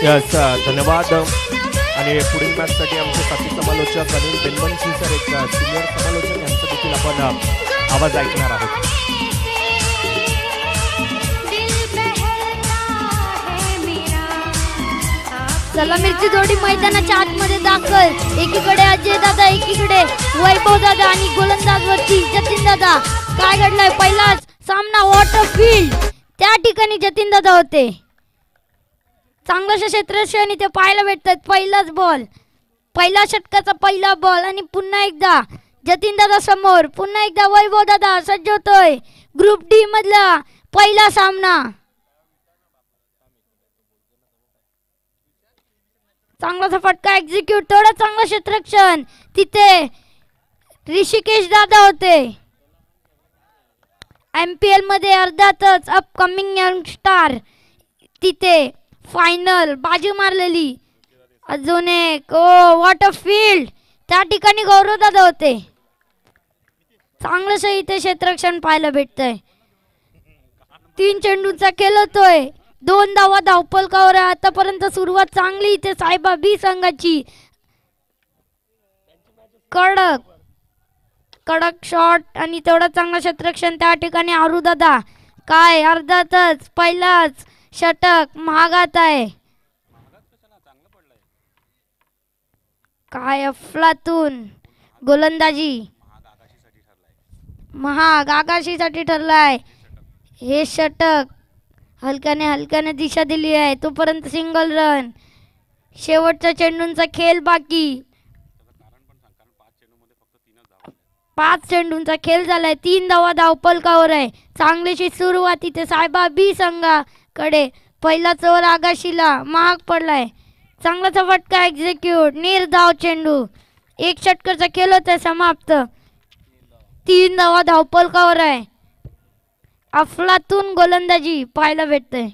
Yes धन्यवाद. आणि पुढील मॅचसाठी आमचे साथी समालोचक अनिल बेनबन्सी सर एक सिनियर समालोचक यांचा देखील आपण आवाज ऐकणार आहोत. चला मिरची जोडी मैदानाच्या आतमध्ये दाखल. एकीकडे अजय दादा, एकीकडे वैभव दादा आणि गोलंदाजवरती जतीन दादा. काय घडलंय? पहिलाच सामना वॉटर फील्ड त्या ठिकाणी जतीन दादा होते. चांगलं क्षेत्ररक्षण इथे पाहायला भेटतात. पहिलाच बॉल, पहिल्या षटकाचा पहिला बॉल आणि पुन्हा एकदा जतीन दादा समोर. पुन्हा एकदा वैभव दादा सज्ज होतोय. ग्रुप डी मधला पहिला सामना. चांगलासा फटका एक्झिक्यूट. थोडं चांगलं क्षेत्ररक्षण तिथे ऋषिकेश दादा होते. MPL मध्ये अर्थातच अपकमिंग यंग स्टार तिथे फायनल बाजी मारलेली. अजून एक वॉटर फील्ड त्या ठिकाणी गौरव दादा होते. चांगलंसं इथे क्षेत्ररक्षण पाहायला भेटतंय. 3 चेंडूचा खेळ होतोय. 2 धावा धावपलकावर आहे. आतापर्यंत सुरुवात चांगली इथे सायबा बी संघाची. कडक शॉट आणि तेवढा चांगला क्षेत्ररक्षण त्या ठिकाणी आरू दादा. काय अर्धातच पहिलाच षटक महागात आहे. काय अफलातून गोलंदाजी. महाग आकाशीसाठी ठरलाय. हे षटक हलक्याने दिशा दिली आहे. तोपर्यंत सिंगल रन. शेवटच्या चेंडूंचा खेळ बाकी. 5 चेंडूंचा खेळ झालाय. 3 धावा धावपलकावर आहे. चांगलीशी सुरुवात इथे सायबा बी संघाकडे. पहिलाच ओव्हर आगाशीला महाग पडलाय. चांगलाचा फटका एक्झिक्यूट. निर्धाव चेंडू. 1 षटकाचा खेळ होता समाप्त. 3 धावा धावपलकावर आहे. अफलातून गोलंदाजी पाहायला भेटते.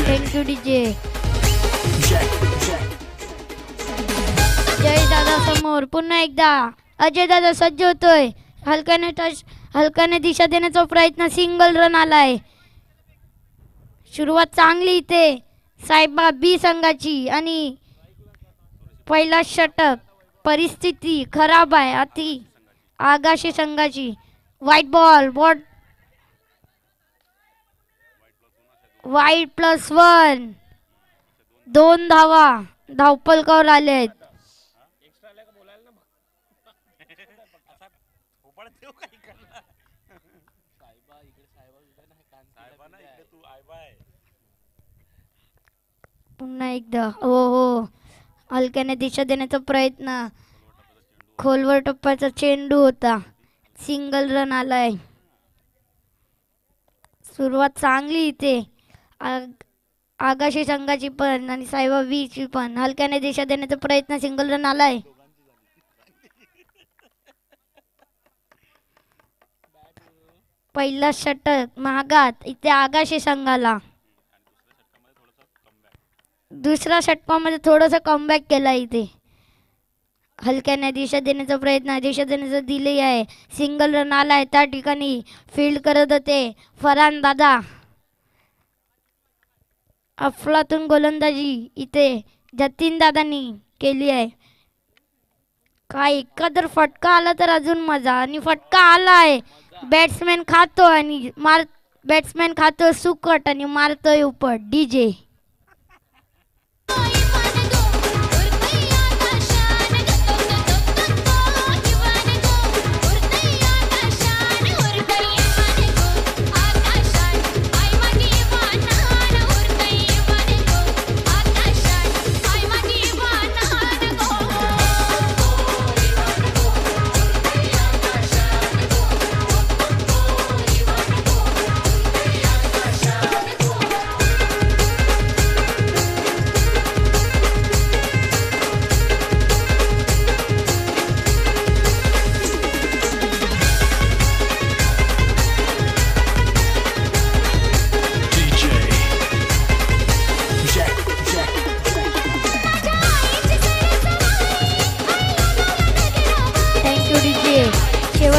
Thank you DJ. जय दादा समोर. पुन्हा एकदा अजय दादा सज्ज होतोय. हलक्याने दिशा देण्याचा प्रयत्न. सिंगल रन आलाय. सुरुवात चांगली इथे सायबा बी संघाची आणि पहिला षटक. परिस्थिती खराब आहे अति आगाशी संघाची. वाईट बॉल. वाईट +1. 2 धावा धावपलकावर आले आहेत. पुन्हा एकदा हो हलक्याने दिशा देण्याचा प्रयत्न. खोलवर टप्प्याचा चेंडू होता. सिंगल रन आलाय. सुरुवात चांगली इथे आगाशी संघाची पण आणि सायबा बीची पण. हलक्याने दिशा देण्याचा प्रयत्न. सिंगल रन आलाय. पहिला षटक महागात इथे आगाशी संघाला. दुसऱ्या षटकामध्ये थोडासा कमबॅक केला इथे. हलक्याने दिशा देण्याचा प्रयत्न. दिशा देण्याचा दिले आहे. सिंगल रन आलाय. त्या ठिकाणी फील्ड करत होते फरहान दादा. अफलातून गोलंदाजी इथे जतीन दादांनी केली आहे. काय एखादा फटका आला तर अजून मजा. आणि फटका आलाय. बॅट्समॅन खातो सुकट आणि मारतोय उपट. डीजे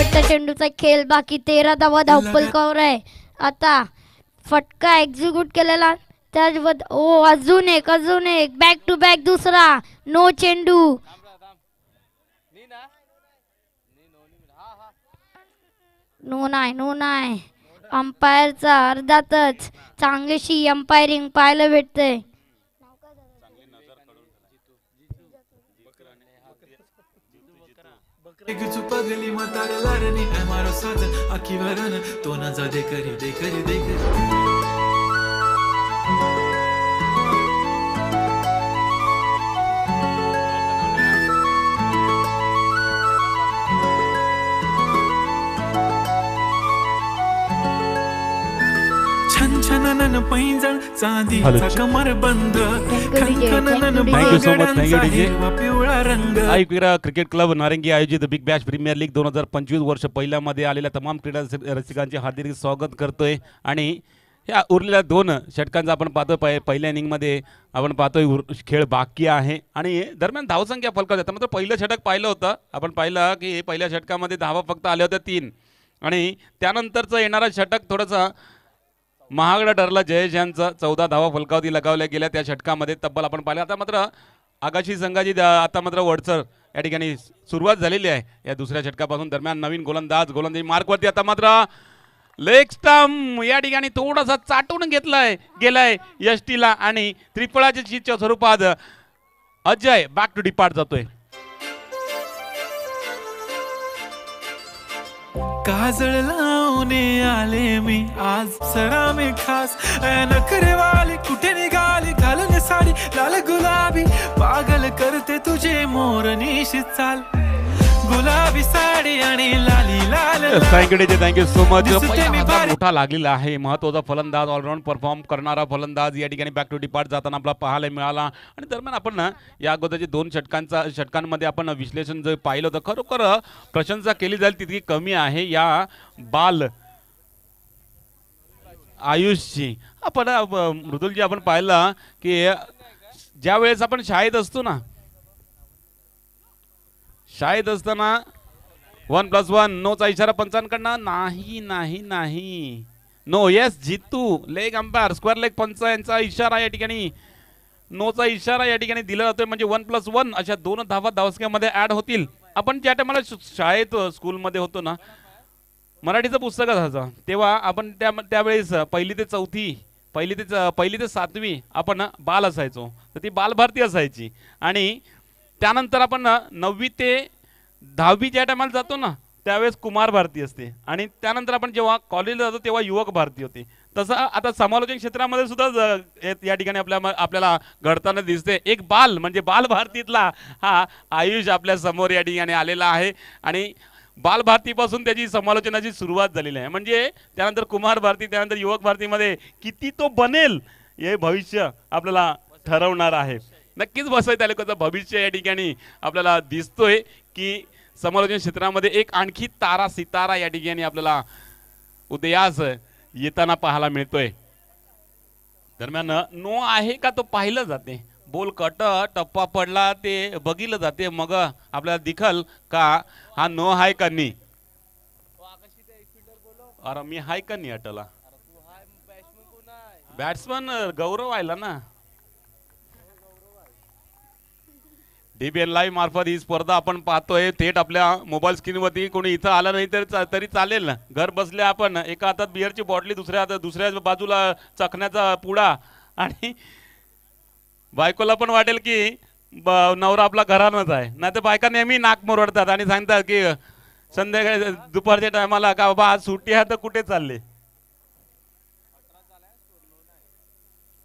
शेवटच्या चेंडूचा खेळ बाकी 13 धावा धावपलकावर आहे. आता फटका एक्झिक्यूट केलेला त्याच्याबद्दल अजून एक बॅक टू बॅक दुसरा नो चेंडू. नो नाही अंपायरचा अर्धातच चांगलीशी अंपायरिंग पाहायला भेटते. पगली म्हाताऱ्या लाडणी मारो साथ आखी वरण तो ना जा दे करी छनछनन पैंजण चांदीचा कमरबंद खनखनन बागड्यांचा हिरवा पिवळा रंग. क्रीडा क्रिकेट क्लब नारंगी आयोजित बिग बॅश प्रीमियर लीग 2025 वर्ष पहिल्यामध्ये आलेल्या तमाम क्रीडा रसिकांचे हार्दिक स्वागत करतोय. आणि या उरलेल्या 2 षटकांचा आपण पाहतोय. पहिल्या इनिंगमध्ये आपण पाहतोय खेळ बाकी आहे आणि दरम्यान धावसंख्या फलकावत आहे. मात्र पहिलं षटक पाहिलं होतं आपण, पाहिलं की पहिल्या षटकामध्ये धावा फक्त आल्या होत्या 3 आणि त्यानंतरचं येणारा षटक थोडंसं महागडा ठरला. जयेश यांचा 14 धावा फलकावती लगावल्या गेल्या त्या षटकामध्ये तब्बल आपण पाहिलं. आता मात्र आगाशी संघाची आता मात्र वडसर या ठिकाणी सुरुवात झालेली आहे या दुसऱ्या षटकापासून. दरम्यान नवीन गोलंदाजी मार्कवरती आता मात्र लेग स्टंप या ठिकाणी थोडासा चाटून गेलाय यष्टीला आणि त्रिफळाच्या चीजच्या स्वरूपात अजय बॅक टू डिपार्ट जातोय. काजळ लावणे आले मी आज सरा मी खास नखरेवाली कुठे निघाली घालून साडी लाल गुलाबी पागल करते तुझे मोरनीशी चाल गुलाबी साडी आणि लाली लाल. Thank you so much. मोठा लागलेला आहे महत्वाचा फलंदाज, ऑलराऊंड परफॉर्म करणारा फलंदाज या ठिकाणी बॅक टू डिपार्ट जाताना आपला पाहायला मिळाला. आणि दरम्यान आपण या अगोदरचे 2 षटकांमध्ये आपण विश्लेषण जे पाहिलं होतं खरोखर प्रशंसा केली जाईल तितकी कमी आहे या बाल आयुषची. आपण मृदुलजी आपण पाहिलं की ज्या वेळेस आपण शाळेत असतो ना, शाळेत असताना 1+1 नोचा इशारा पंचांकडनं नाही नो येस जितू लेग अंपायर स्क्वेअर लेग पंच यांचा इशारा या ठिकाणी नोचा इशारा या ठिकाणी दिला जातोय. म्हणजे 1+1 अशा 2 धावा धावसंख्येमध्ये ऍड होतील. आपण ज्या टायमाला शाळेत स्कूलमध्ये होतो ना, मराठीचं पुस्तक असायचं तेव्हा आपण त्यावेळेस पहिली ते 7वी आपण बाल असायचो, तर ती बालभारती असायची. आणि त्यानंतर आपण 9वी ते 10वी ज्या टायमाला जातो ना त्यावेळेस कुमार भारती असते आणि त्यानंतर आपण जेव्हा कॉलेजला जातो तेव्हा युवक भारती होते. तसं आता समालोचन क्षेत्रामध्ये सुद्धा या ठिकाणी आपल्याला घडताना दिसते. एक बाल म्हणजे बाल भारतीतला हा आयुष आपल्या समोर या ठिकाणी आलेला आहे आणि बाल भारतीपासून त्याची समालोचनाची सुरुवात झालेली आहे. म्हणजे त्यानंतर कुमार भारती, त्यानंतर युवक भारतीमध्ये किती तो बनेल हे भविष्य आपल्याला ठरवणार आहे. नक्कीच वसई तालुक्याचं भविष्य या ठिकाणी आपल्याला दिसतोय की समालोचन क्षेत्रामध्ये एक आणखी सितारा या ठिकाणी आपल्याला उदयास येताना पाहायला मिळतोय. दरम्यान नो आहे का तो पाहिलं जाते, बोल कट टप्पा पडला ते बघितलं जाते, मग आपल्याला दिखल का हा नो आहे का नाही. अरे मी हाय का नाही अटला बॅट्समन गौरव आयला ना. डीबीएन लाईव्ह मार्फत ही स्पर्धा आपण पाहतोय थेट आपल्या मोबाईल स्क्रीनवरती. कोणी इथं आलं नाही तरी चालेल ना, घर बसल्या आपण एका हातात बिअरची बॉटली, दुसऱ्या बाजूला चखण्याचा पुडा आणि बायकोला पण वाटेल की नवरा आपला घरानच आहे. नाही तर बायका नेहमी नाक मोरडतात आणि सांगतात की संध्याकाळी दुपारच्या टायमाला का बाबा आज सुट्टी आहे तर कुठे चालले.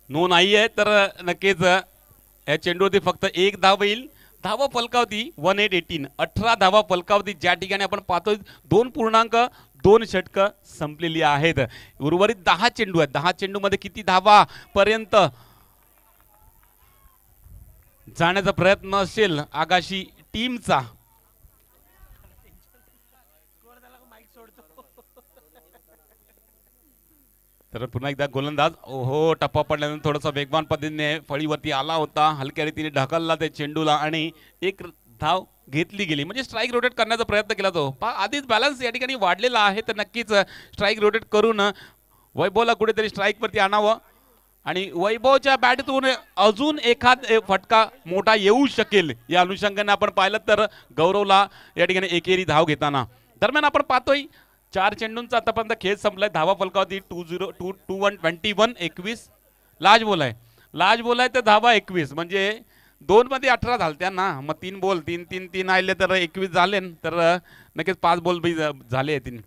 नो नाही आहे तर नक्कीच या चेंडूवरती फक्त 1 धाव येईल. धावा फलकावती 18 18 धावा फलकावती ज्या ठिकाणी आपण पाहतोय 2.2 षटकं संपलेली आहेत. उर्वरित 10 चेंडू आहेत. 10 चेंडू मध्ये किती धावा पर्यंत जाण्याचा प्रयत्न असेल आगाशी टीमचा. तर पुन्हा एकदा गोलंदाज टप्पा पडल्यानंतर थोडासा वेगवान पद्धतीने फळीवरती आला होता, हलक्या रीतीने ढकलला त्या चेंडूला आणि 1 धाव घेतली गेली, म्हणजे स्ट्राईक रोटेट करण्याचा प्रयत्न केला तो. आधीच बॅलन्स या ठिकाणी वाढलेला आहे, तर नक्कीच स्ट्राईक रोटेट करून वैभवला कुठेतरी स्ट्राईकवरती आणावं आणि वैभवच्या बॅटतून अजून एखाद फटका मोठा येऊ शकेल या अनुषंगाने आपण पाहिलं तर गौरवला या ठिकाणी एकेरी धाव घेताना. दरम्यान आपण पाहतोय 4 चेंडूंचा आतापर्यंत खेळ संपलाय. धावा फलकावरती 21. लाज बोल आहे तर धावा 21, म्हणजे 2 मध्ये 18 झालत्या ना, मग 3 बॉल 3 आले तर 21 झाले, तर नक्कीच 5 बॉल झाले 3.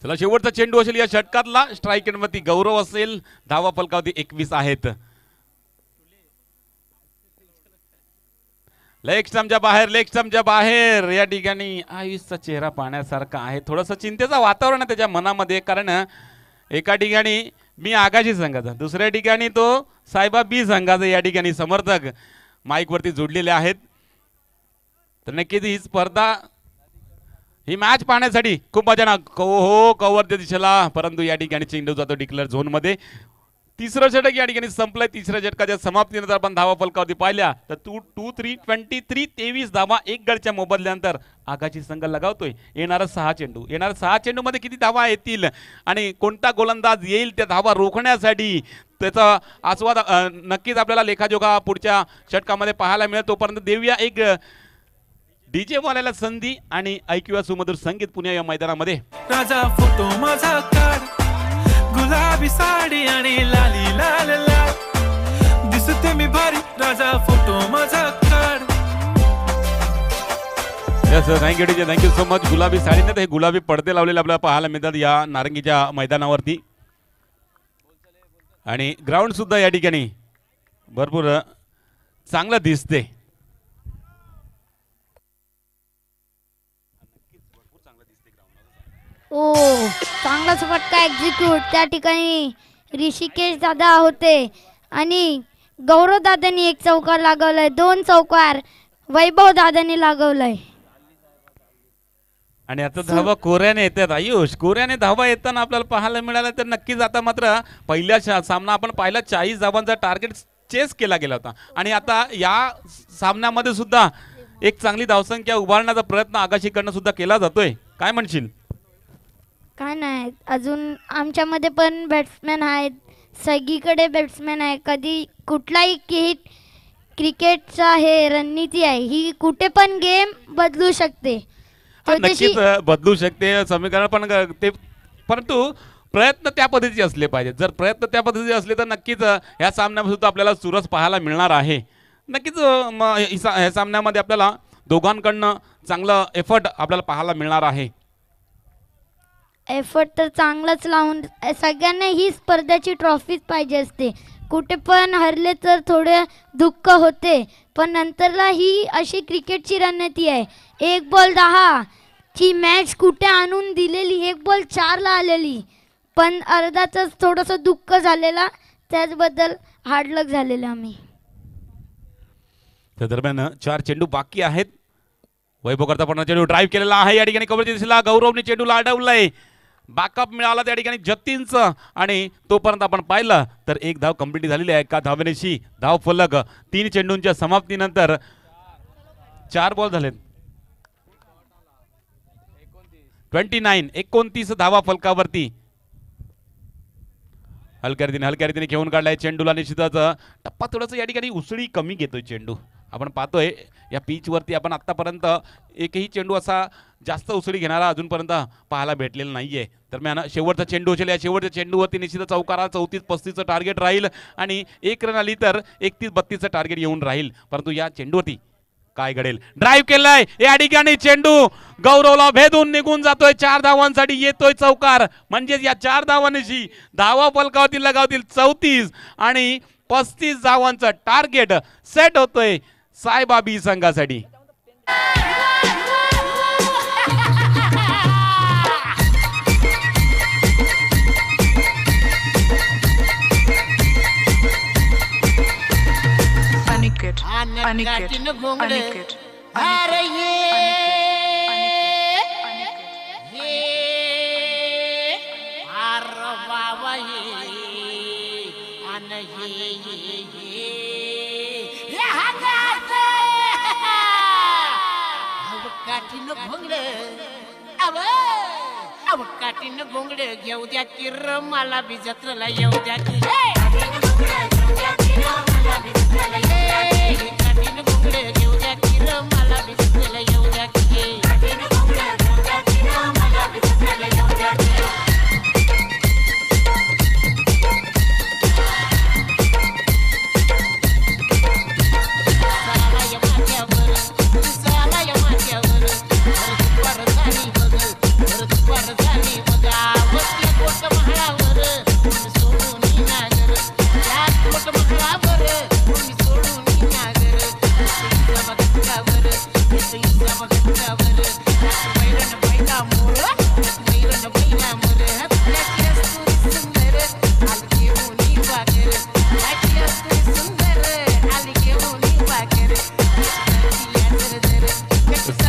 चला शेवटचा चेंडू असेल या षटकातला. स्ट्राईक एंडवरती गौरव असेल. धावा फलकावरती 21 आहेत. लेग स्टंपच्या बाहेर या ठिकाणी आयुषचा चेहरा पाहण्यासारखा आहे. थोडंसं चिंतेचं वातावरण आहे त्याच्या मनामध्ये, कारण एका ठिकाणी मी आगाशी संघाचा, दुसऱ्या ठिकाणी तो सायबा बी संघाचा या ठिकाणी समर्थक माईक वरती जोडलेले आहेत. तर नक्कीच ही स्पर्धा, ही मॅच पाहण्यासाठी खूप मजा ना. हो कव्हरच्या दिशेला, परंतु या ठिकाणी चेंडू जातो डिक्लेअर झोन मध्ये. तिसरं षटक या ठिकाणी संपलंय. तिसऱ्या षटकाच्या समाप्तीनंतर आपण धावा फलकावरती पाहिल्या तर 23 धावा 1 गडच्या मोबदल्यानंतर आगाशी संघ लगावतोय. येणारा 6 चेंडू मध्ये किती धावा येतील आणि कोणता गोलंदाज येईल त्या धावा रोखण्यासाठी, त्याचा आस्वाद नक्कीच आपल्याला लेखाजोखा पुढच्या षटकामध्ये पाहायला मिळेल. तोपर्यंत देऊया एक डीजे वाल्याला संधी आणि ऐकूया सुमधुर संगीत पुणे या मैदानामध्ये. राजा फोटो माझा काढ, गुलाबी साडी आणि लाली लाल लाल, दिसते मी भारी, राजा फोटो माझा काढ. Thank you so much. गुलाबी साडी नाही तर हे गुलाबी पडदे लावलेले आपल्याला पाहायला मिळतात या नारंगीच्या मैदानावरती. आणि ग्राउंड सुद्धा या ठिकाणी भरपूर चांगलं दिसते. ओ चांगलाच फटका एक्झिक्यूट. त्या ठिकाणी ऋषिकेश दादा होते आणि गौरव दादांनी 1 चौकार लागवलाय, 2 चौकार वैभव दादांनी लागवलाय. आणि आता धावा कोऱ्याने येतात. आयुष, कोऱ्याने धावा येताना आपल्याला पाहायला मिळालं. तर नक्कीच आता मात्र पहिल्या सामना आपण पाहिला 40 धावांचा टार्गेट चेस केला गेला होता आणि आता या सामन्यामध्ये सुद्धा एक चांगली धावसंख्या उभारण्याचा प्रयत्न आगाशीकडनं सुद्धा केला जातोय. काय म्हणशील? काय नाही, अजून आमच्यामध्ये पण बॅट्समॅन आहेत, सगळीकडे बॅट्समॅन आहे. कधी कुठलाही क्रिकेटचा हे रणनीती आहे, ही कुठे पण गेम बदलू शकते. नक्कीच बदलू शकते समीकरण, पण ते परंतु प्रयत्न त्या पद्धतीचे असले पाहिजेत. जर प्रयत्न त्या पद्धतीचे असले तर नक्कीच ह्या सामन्यामध्ये सुद्धा आपल्याला चुरस पाहायला मिळणार आहे. नक्कीच ह्या सामन्यामध्ये आपल्याला दोघांकडनं चांगलं एफर्ट आपल्याला पाहायला मिळणार आहे. एफर्ट तर चांगलाच लावून सगळ्यांना ही स्पर्धेची ट्रॉफीच पाहिजे असते. कुठे पण हरले तर थोडे दुःख होते, पण नंतरला ही अशी क्रिकेटची रणनीती आहे. 1 बॉल 10 ची मॅच कुठे आणून दिलेली, 1 बॉल 4ला आलेली, पण अर्धाच थोडंसं दुःख झालेला, त्याचबद्दल हार्डलक झालेलं आम्ही. त्या दरम्यान 4 चेंडू बाकी आहेत. वैभव करता पण चेंडू ड्राईव्ह केलेला आहे या ठिकाणी कव्हरच्या दिशेला. गौरवने चेंडूला अडवलंय, बॅकअप मिळाला त्या ठिकाणी जतीनचं आणि तोपर्यंत आपण पाहिलं तर 1 धाव कंप्लीट झालेली आहे. एका धावेनेशी धाव फलक. 3 चेंडूंच्या समाप्तीनंतर 4 बॉल झालेत. 29 धावा फलकावरती. हलक्या रीतीने घेऊन काढलाय चेंडूला. निश्चितच टप्पा थोडंसं या ठिकाणी उसळी कमी घेतोय चेंडू. आपण पाहतोय या पिच वरती आपण आतापर्यंत एकही चेंडू असा जास्त उसळी घेणारा अजूनपर्यंत पाहायला भेटलेला नाहीये. दरम्यान शेवटचा चेंडू असेल. या शेवटच्या चेंडूवरती निश्चित चौकारा 34-35चं टार्गेट राहील आणि 1 रन आली तर 31-32चं टार्गेट येऊन राहील. परंतु या चेंडूवरती काय घडेल? ड्राईव्ह केलाय या ठिकाणी चेंडू गौरवला भेदून निघून जातोय. 4 धावांसाठी येतोय चौकार. म्हणजेच या 4 धावांशी धावा फलकावरती लगावतील 34 आणि 35 धावांचं टार्गेट सेट होतोय सायबा बी संघासाठी. अनिकेत अरे ये बाबा ये घोंगड अव अव काठीनं घोंगड घेऊ द्या किर मला बी जत्रेला येऊ द्या की काठीनं घोंगड घेऊ द्या किर मला बी जत्रेला येऊ द्या की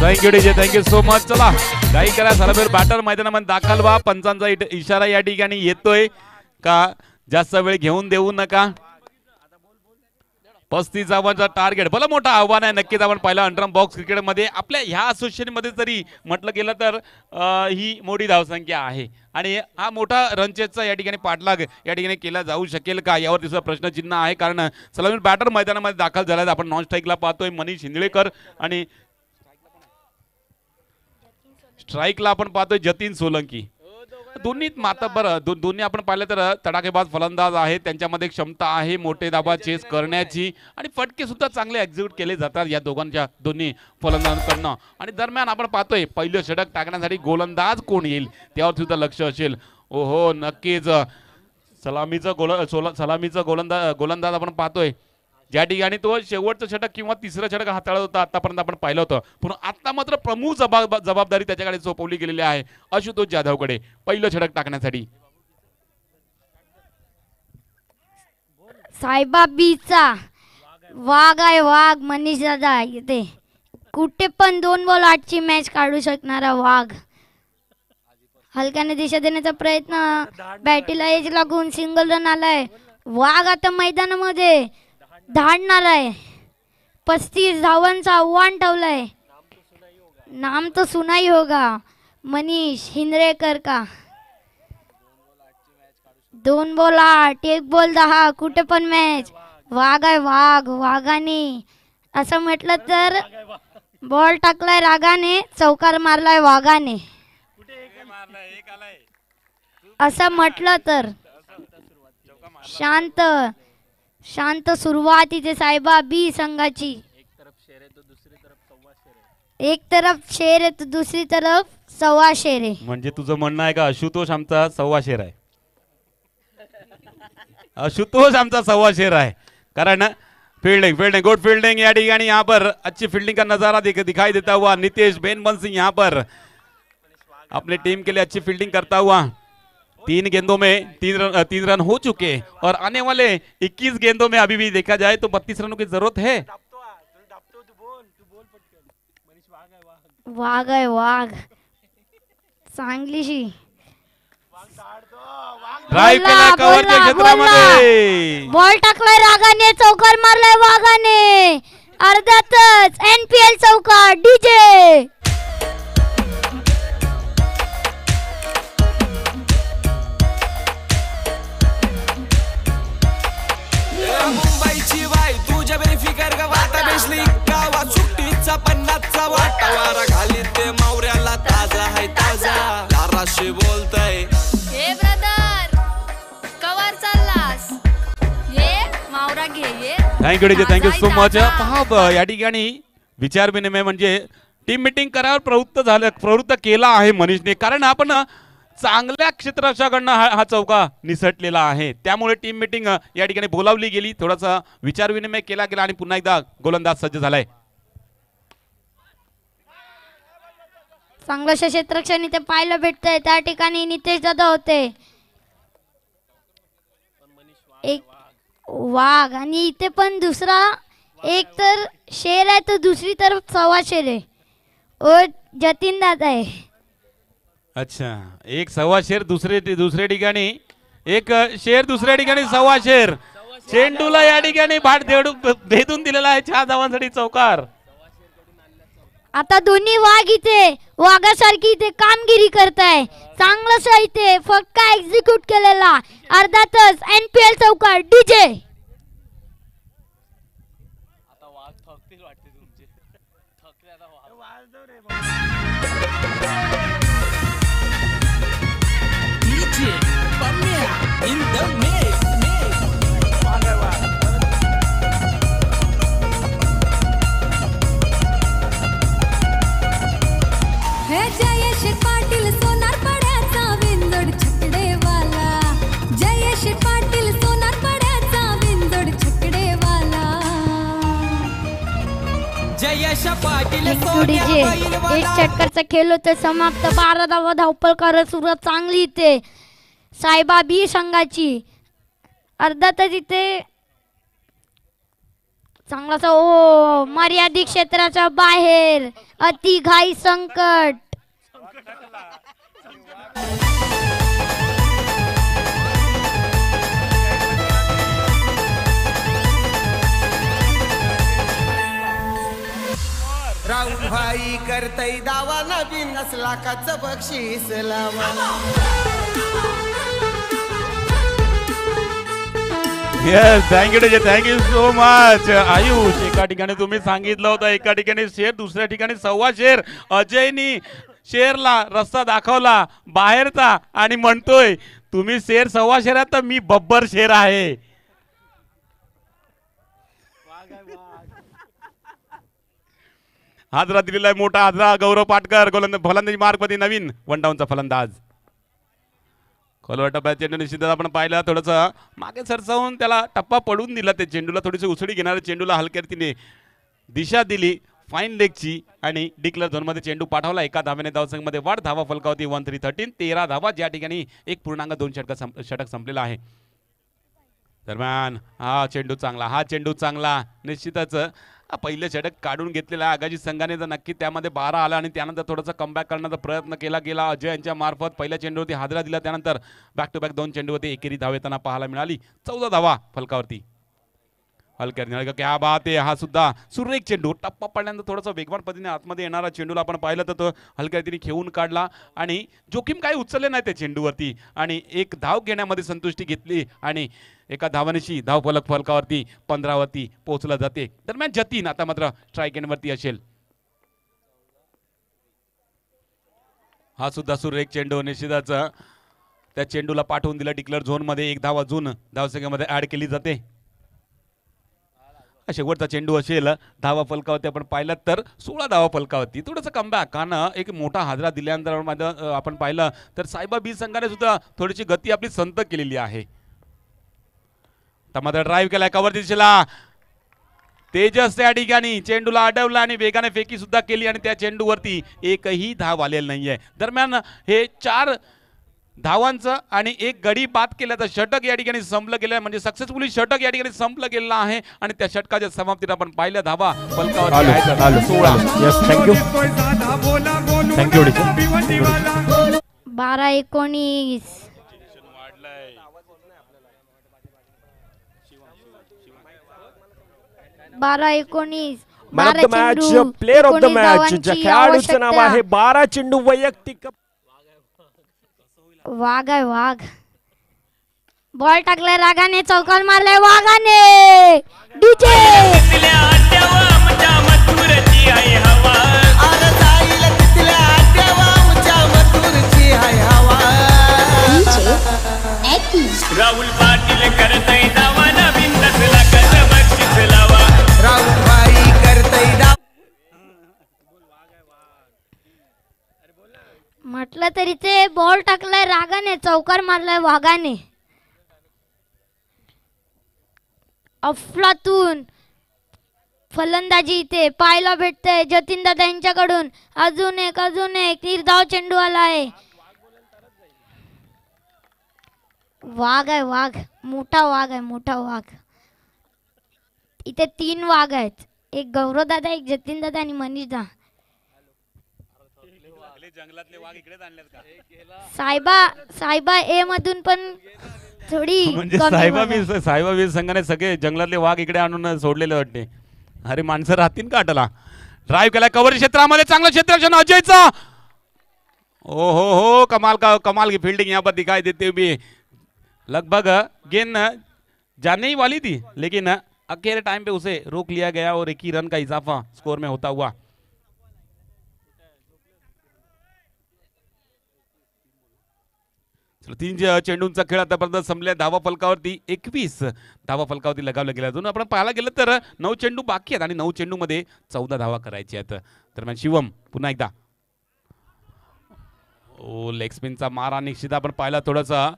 thank you DJ, thank you so much. चला काही करा सलामीर बॅटर मैदानामध्ये दाखल व्हा. पंचांचा इशारा या ठिकाणी येतोय का जास्त वेळ घेऊन देऊ नका. 35 धावांचा टार्गेट भलं मोठं आव्हान आहे. नक्कीच आपण पहिला अंडरम बॉक्स क्रिकेटमध्ये आपल्या ह्या असोसिएशन मध्ये जरी म्हटलं गेलं तर ही मोठी धावसंख्या आहे आणि हा मोठा रनचेसचा या ठिकाणी पाठलाग या ठिकाणी केला जाऊ शकेल का यावर तिसरा प्रश्नचिन्ह आहे. कारण सलामीर बॅटर मैदानामध्ये दाखल झाला. आपण नॉन स्ट्राईकला पाहतोय मनीष हिंदळेकर आणि स्ट्राईकला आपण पाहतोय जतीन सोलंकी. दोन्ही मातब्बर दोन्ही आपण पाहिलं तर तडाखेबाज फलंदाज आहेत. त्यांच्यामध्ये क्षमता आहे मोठे धाबा चेस करण्याची आणि फटके सुद्धा चांगले एक्झिक्यूट केले जातात या दोघांच्या दोन्ही फलंदाजांकडनं. आणि दरम्यान आपण पाहतोय पहिलं षटक टाकण्यासाठी गोलंदाज कोण येईल त्यावर सुद्धा लक्ष असेल. ओहो नक्कीच सलामीचा गोलंदाज आपण पाहतोय ज्या ठिकाणी तो शेवटचं षटक किंवा तिसरं षटक हाताळत होता आतापर्यंत आपण पाहिलं होतं. पण आता मात्र प्रमुख जबाबदारी त्याच्याकडे सोपवली गेलेली आहे आशुतोष जाधवकडे पहिलं षटक टाकण्यासाठी. साहेबा बीचा वाघ आहे वाघ. मनीष दादा इथे कुठे पण 2 बॉल 8ची मॅच काढू शकणारा वाघ. हलक्याने दिशा देण्याचा प्रयत्न बॅटीला एज लागून सिंगल रन आलाय. वाघ आता मैदानामध्ये धाडणार आहे. 35 धावांचा आव्हान ठेवलंय. नाम तो सुनाई होगा मनीष हिंद्रेकर का. 2 बॉल 8 1 बॉल 10 कुठे पण मॅच. वाघ आहे वाघ. वाघाने असं म्हटलं तर बॉल टाकलाय रागाने चौकार मारलाय वाघाने असं म्हटलं तर. शांत शांत सुरुवात इथे साहेबा बी संघाची. एक तरफ शेर आहे तर दुसरी तरफ 1.25 शेर आहे. म्हणजे तुझं म्हणणं आहे का आशुतोष आमचा 1.25 शेर आहे. आशुतोष आमचा 1.25 शेर आहे. कारण फील्डिंग गुड फील्डिंग या ठिकाणी यहाँ पर अच्छी फील्डिंग का नजारा दिखाई देता हुआ नितेश बेनबन सिंह यहाँ पर अपने टीम के लिए अच्छी फील्डिंग करता हुआ. 3 गेंदों में 3 रन हो चुके और आने वाले 21 गेंदों में अभी भी देखा जाए तो 32 रनों की जरूरत है. वाघ आहे वाघ चांगलीशी ड्राइव केला कव्हरच्या क्षेत्रामध्ये. बॉल टाकलाय रागाने चौकार मारलाय वाघाने. अर्धातच NPL चौकार डीजे. मुंबईची बाई तुझ्या बेफिकर गावात बेसली गावात सुट्टीचा 50चा वाटा वारा घाली ते मावऱ्याला ताजा आहे ताजा दाराशी बोलतय. हे ब्रदर कवर चाललास ये मावरा घे ये. Thank you so much. पहा या ठिकाणी विचार विनिमय म्हणजे टीम मीटिंग करावर प्रवृत्त केला आहे मनीषने. कारण आपण चांगल्या क्षेत्ररक्षकांना हा चौका निसटलेला आहे. त्यामुळे टीम मीटिंग या ठिकाणी बोलावली गेली. थोडासा विचार विनिमय केला गेला आणि पुन्हा एकदा गोलंदाज सज्ज झालाय. चांगलं क्षेत्ररक्षण इथे पाहायला भेटतंय. त्या ठिकाणी नितेश दादा होते. एक वाघ आणि इथे पण दुसरा एक तर शेर आहे तर दुसरी तरफ 1.25 शेर आहे. और जतीन दादा आहे. अच्छा एक 1.25 शेर दुसऱ्या ठिकाणी एक शेर दुसऱ्या ठिकाणी 1.25 शेर. चेंडूला या ठिकाणी भेदून दिलेला आहे 4 धावांसाठी चौकार. आता दोन्ही वाघ इथे वाघासारखी इथे कामगिरी करताय. चांगलं इथे फटका एक्झिक्यूट केलेला. अर्धातच NPL चौकार डीजे. हे जयेश पाटील सोनार पड्याचा विंदोड छकडेवाला. जयेश पाटील सोनार पड्याचा विंदोड छकडेवाला. जयेश पाटील डीजे एक षटकारचा खेळ होता समाप्त. 12 धावा धावपलकार सुरुवात चांगली इथे सायबा बी संघाची. अर्धातच इथे चांगलासा ओ मर्यादित क्षेत्राच्या बाहेर अति घाई संकट. राहुल भाई करतय दावा नवीन 10 लाखाचं बक्षीस लावा. Yes thank you so much Ayush. एका ठिकाणी तुम्ही सांगितलं होतं एका ठिकाणी शेर दुसऱ्या ठिकाणी 1.25 शेर. अजयनी शेरला रस्ता दाखवला बाहेरचा आणि म्हणतोय तुम्ही शेर 1.25 शेरात तर मी बब्बर शेर आहे. हाजरा दिलेला मोठा हाजरा. गौरव पाटकर फलंदाजी मार्ग मध्ये नवीन 1 डाऊनचा फलंदाज. खोलवर टप्प्यात चेंडू निश्चितच आपण पाहिलं थोडंसं मागे सरसावून त्याला टप्पा पडून दिला. ते चेंडूला थोडीशी उसळी घेणाऱ्या चेंडूला हलक्या रीतीने दिशा दिली फाईन लेगची आणि डिक्लेअर झोनमध्ये चेंडू पाठवला. एका धाव्याने धावसंख्येमध्ये वाढ. धावा फलकावती 1313. 13 धावा ज्या ठिकाणी 1.2 षटक संपलेला आहे. दरम्यान हा चेंडू चांगला निश्चितच पहिलं षटक काढून घेतलेला आगाजी संघाने तर नक्की त्यामध्ये 12 आला आणि त्यानंतर थोडासा कमबॅक करण्याचा प्रयत्न केला गेला. अजय यांच्या मार्फत पहिल्या चेंडूवरती हादरा दिला. त्यानंतर बॅक टू बॅक 2 चेंडूवरती एकेरी धाव येताना पाहायला मिळाली. 14 धावा फलकावरती. हलक्या क्या बात आहे. हा सुद्धा सुरेख चेंडू टप्पा पडल्यानंतर थोडासा वेगवान पद्धतीने आतमध्ये येणारा चेंडूला आपण पाहिलं तर तो हलक्या रीतीने खेळून काढला आणि जोखीम काही उचलले नाही त्या चेंडूवरती आणि एक धाव घेण्यामध्ये संतुष्टी घेतली आणि एका धावानेशी धाव फलकावरती 15 वरती पोहोचला जाते. दरम्यान जतीन आता मात्र स्ट्राईक एंडवरती असेल. हा सुद्धा सुरेख चेंडू निश्चितच त्या चेंडूला पाठवून दिला डिक्लेअर झोन मध्ये. 1 धाव अजून धावसंख्येमध्ये ऍड केली जाते. शेवटचा चेंडू असेल धावा फलकावरती आपण पाहिलं तर 16 धावा फलकावरती. थोडंसं कमबॅक कारण एक मोठा हादरा दिल्यानंतर आपण पाहिलं तर सायबा बी संघाने सुद्धा थोडीशी गती आपली संत केलेली आहे. मात्र ड्राईव्ह केलाय कव्हर दिशेला तेजस त्या ठिकाणी चेंडूला अडवला आणि वेगाने फेकी सुद्धा केली आणि त्या चेंडूवरती एकही धाव आलेला नाहीये. दरम्यान हे 4 धावांचं आणि 1 गडी बाद केल्याचं षटक या ठिकाणी संपलं गेलं म्हणजे सक्सेसफुली षटक या ठिकाणी संपलं गेलं आहे आणि त्या षटकाच्या समाप्तीत आपण पाहिल्या धावा फलकावर 12-19. Man of the match player of the match ज्या खेळाडूचं नाव आहे 12 चेंडू वैयक्तिक. वाघ आहे वाघ. बॉल टाकलाय रागाने चौकार मारलाय वाघाने. डीजे राहुल पाटील करतय दावा नवीन 10 लाखाचं बक्षीस लावा. राहुल भाई करतय दावा. म्हटलं तरी ते बॉल टाकलाय रागाने चौकार मारलाय वाघाने. अफलातून फलंदाजी इथे पाहायला भेटते जतीन दादा यांच्याकडून. अजून एक निर्धाव चेंडू आला आहे. वाघ आहे वाघ. मोठा वाघ. इथे 3 वाघ आहेत. एक गौरव दादा, एक जतीन दादा आणि मनीष दा. सायबा ए मधून पण थोडी म्हणजे सायबा वीर संघाने सगळे जंगलातले वाघ इकडे आणून सोडलेले वाटते. अरे माणसं राहतील का अटला. ड्राईव्ह केलाय कव्हर क्षेत्रामध्ये, चांगलं क्षेत्ररक्षण अजयचा. ओ हो कमाल की फील्डिंग यहाँ पर दिखाई देते हुए. लगभग गेंद जाने ही वाली थी लेकिन अकेले टाइम पे उसे रोक लिया गया और 1 ही रन का इजाफा स्कोर में होता हुआ. तीन चेंडूंचा खेळ आतापर्यंत संपल्या. धावा फलकावरती 21 धावा फलकावरती लगावल्या गेल्या. अजून आपण पाहायला गेलं तर 9 चेंडू बाकी आहेत आणि 9 चेंडू मध्ये 14 धावा करायच्या आहेत. दरम्यान शिवम पुन्हा एकदा लेग स्पिनचा मारा निश्चित आपण पाहिला. थोडासा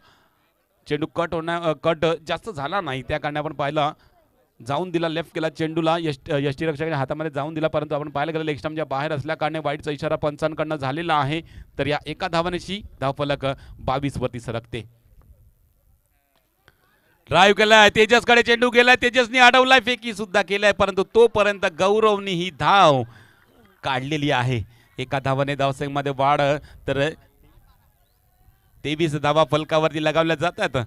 चेंडू कट जास्त झाला नाही त्या कारणे आपण पाहिला जाऊन दिला, लेफ्ट केला चेंडूला, यष्टीरक्षकाने हातामध्ये जाऊन दिला. परंतु आपण पाहायला गेलं लेग स्टंपच्या बाहेर असल्या कारणे वाईटचा इशारा पंचांकडनं झालेला आहे. तर या एका धावानेशी धावफलक 22 वरती सरकते. ड्राईव्ह केलाय तेजसकडे, चेंडू गेलाय, तेजसनी अडवलाय, फेकी सुद्धा केलाय. परंतु तोपर्यंत गौरवनी ही धाव काढलेली आहे. एका धावाने धावसंख्येमध्ये वाढ, तर 23 धावा फलकावरती लगावल्या जातात.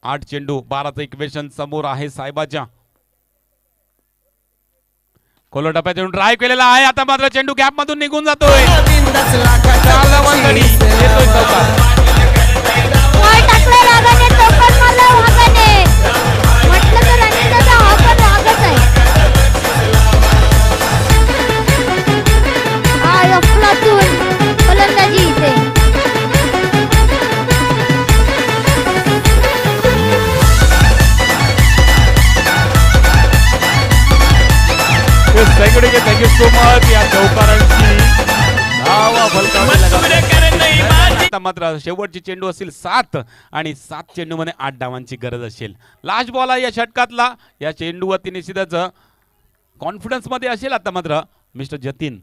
8 चेंडू 12चं इक्वेशन समोर आहे साहेबाच्या. खोलो टप्प्यातून ड्राईव्ह केलेला आहे. आता मात्र चेंडू गॅप मधून निघून जातोय. फलंदाजी इथे थँक्यू सो मच या चौकारांची धावा फलकावरती. आता मात्र शेवटची चेंडू असतील 7 आणि 7 चेंडू मध्ये 8 धावांची गरज असेल. लास्ट बॉल आहे या षटकातला. या चेंडूवरती निश्चितच कॉन्फिडन्स मध्ये असेल आता मात्र मिस्टर जतीन.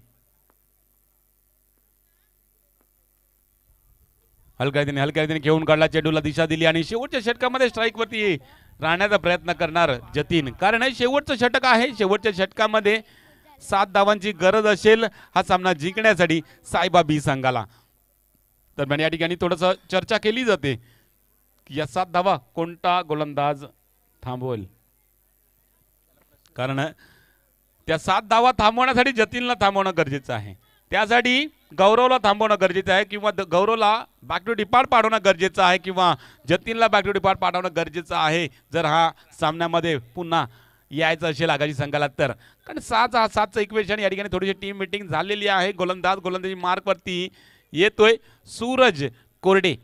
हलक्याने घेऊन काढला, चेंडूला दिशा दिली आणि शेवटच्या षटकामध्ये स्ट्राईक वरती राहण्याचा प्रयत्न करणार जतीन. कारण हे शेवटचं षटक आहे. शेवटच्या षटकामध्ये 7 धावांची गरज असेल हा सामना जिंकण्यासाठी सायबा बी संघाला. दरम्यान या ठिकाणी थोडस चर्चा केली जाते की या 7 धावा कोणता गोलंदाज थांबवेल. कारण त्या 7 धावा थांबवण्यासाठी जतीनला थांबवणं गरजेचं आहे. त्यासाठी गौरवला थांबवणं गरजेचं आहे किंवा गौरवला बॅक टू डिपार्ट पाठवणं गरजेचं आहे किंवा जतीनला बॅक टू डिपार्ट पाठवणं गरजेचं आहे जर हा सामन्यामध्ये पुन्हा यायचं असेल आगामी संघाला तर. कारण 7चं इक्वेशन या ठिकाणी थोडीशी टीम मीटिंग झालेली आहे. गोलंदाजी मार्क वरती येतोय सूरज कोरडे.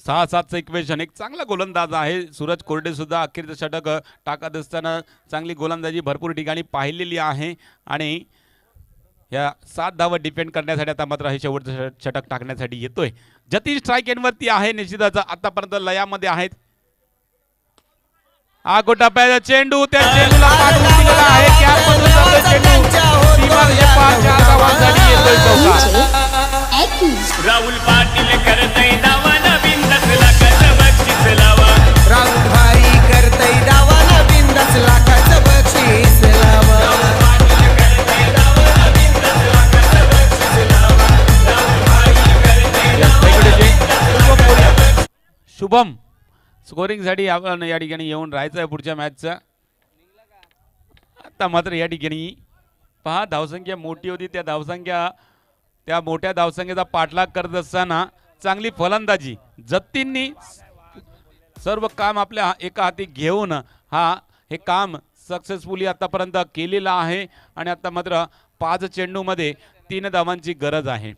6-7चं इक्वेशन. एक चांगला गोलंदाज आहे सूरज कोरडे सुद्धा. अखेरचं षटक टाकत असताना चांगली गोलंदाजी भरपूर ठिकाणी पाहिलेली आहे आणि या 7 धावा डिफेंड करण्यासाठी आता मात्र हे शेवटचं षटक टाकण्यासाठी येतोय. जतीन स्ट्राईक एंडवरती आहे. निश्चितच आतापर्यंत लयामध्ये आहेत. टप्प्याचा चेंडू, त्या चेंडूला पाठवून दिलेला आहे. कॅपमधून जातोय चेंडू, सीमारेषे पार 4 धावांसाठी येतोय चौकार. राहुल पाटील करतय धावा, नवीन लाखाचं बक्षीस लावा. राहुल भाई करतय धावा, नवीन 10 लाखाचं बक्षीस लावा. शुभम स्कोरिंग साठी आपण या ठिकाणी येऊन राहायचं आहे पुढच्या मॅचचा. आता मात्र या ठिकाणी पहा धावसंख्या मोठी होती. त्या मोठ्या धावसंख्येचा पाठलाग करत असताना चांगली फलंदाजी जतीननी सर्व काम आपल्या एका हाती घेऊन हे काम सक्सेसफुली आतापर्यंत केलेलं आहे. आणि आता मात्र 5 चेंडू मध्ये 3 धावांची गरज आहे.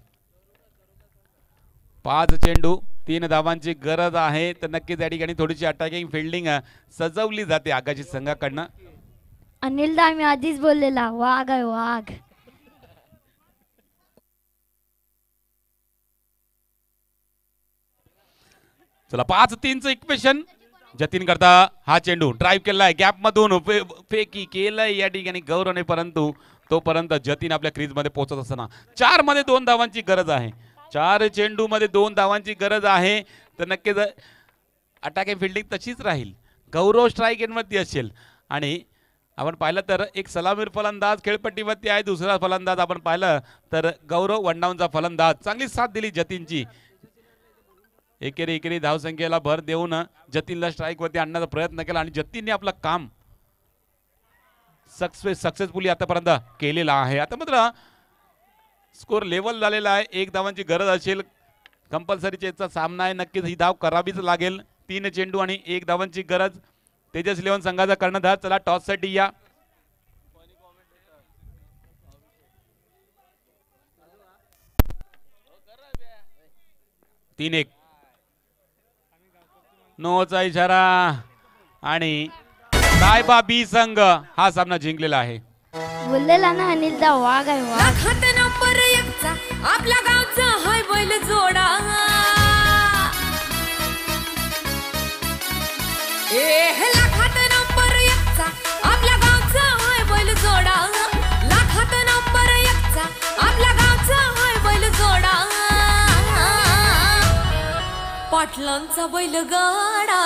5 चेंडू 3 धावांची गरज आहे. तर नक्कीच या ठिकाणी थोडीशी अटॅकिंग फिल्डिंग सजवली जाते आगामी संघाकडनं. अनिल दा मी आधीच बोललेला वाघ आहे वाघ. चला 5-3चं इक्वेशन. जतीन करता हा चेंडू ड्राईव्ह केलाय, गॅप मधून फेकी केलाय या ठिकाणी गौरवने. परंतु तोपर्यंत जतीन आपल्या क्रीज मध्ये पोहोचत असताना 4 मध्ये 2 धावांची गरज आहे. 4 चेंडू मध्ये 2 धावांची गरज आहे. तर नक्कीच अटॅकिंग फिल्डिंग तशीच राहील. गौरव स्ट्राईक एंडवरती असेल आणि आपण पाहिलं तर एक सलामीर फलंदाज खेळपट्टीवरती आहे. दुसरा फलंदाज आपण पाहिलं तर गौरव वनडाऊनचा फलंदाज. चांगली साथ दिली जतीनची. एकेरी धावसंख्येला भर देऊन जतीनला स्ट्राईक वरती आणण्याचा प्रयत्न केला आणि जतीनने आपलं काम सक्सेसफुली आतापर्यंत केलेला आहे. आता मात्र स्कोर लेवल झालेला आहे. 1 धावांची गरज असेल. कंपल्सरी चेसचा सामना आहे. नक्कीच ही धाव करावीच लागेल. 3 चेंडू आणि 1 धावांची गरज. तेजस 11 संघाचा कर्णधार. चला टॉस साठी या. तीन 1 नोचा इशारा आणि सायबा बी संघ हा सामना जिंकलेला आहे. बोललेला ना अनिलदा वाघ आहे वाघ. लाखात नंबर 1 चा आपल्या गावचा हाय बैल जोडा. लाखात नंबर 1 चा आपल्या गावचा हाय बैल जोडा. लाखात नंबर 1 चा आपल्या गावचा हाय बैल जोडा. पाटलांचा बैलगाडा.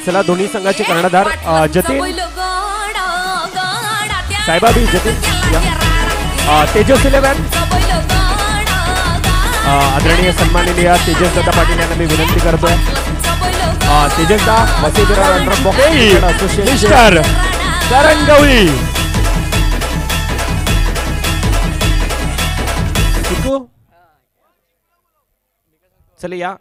चला दोन्ही संघाचे कर्णधार जतीन सायबा बी जतीन तेजस 11 आदरणीय सन्माननीय तेजस दादा पाटील यांना मी विनंती करतोय. तेजस दा वसईविरार अंडर बॉक्सिंग असोसिएशन करंगवली. चले या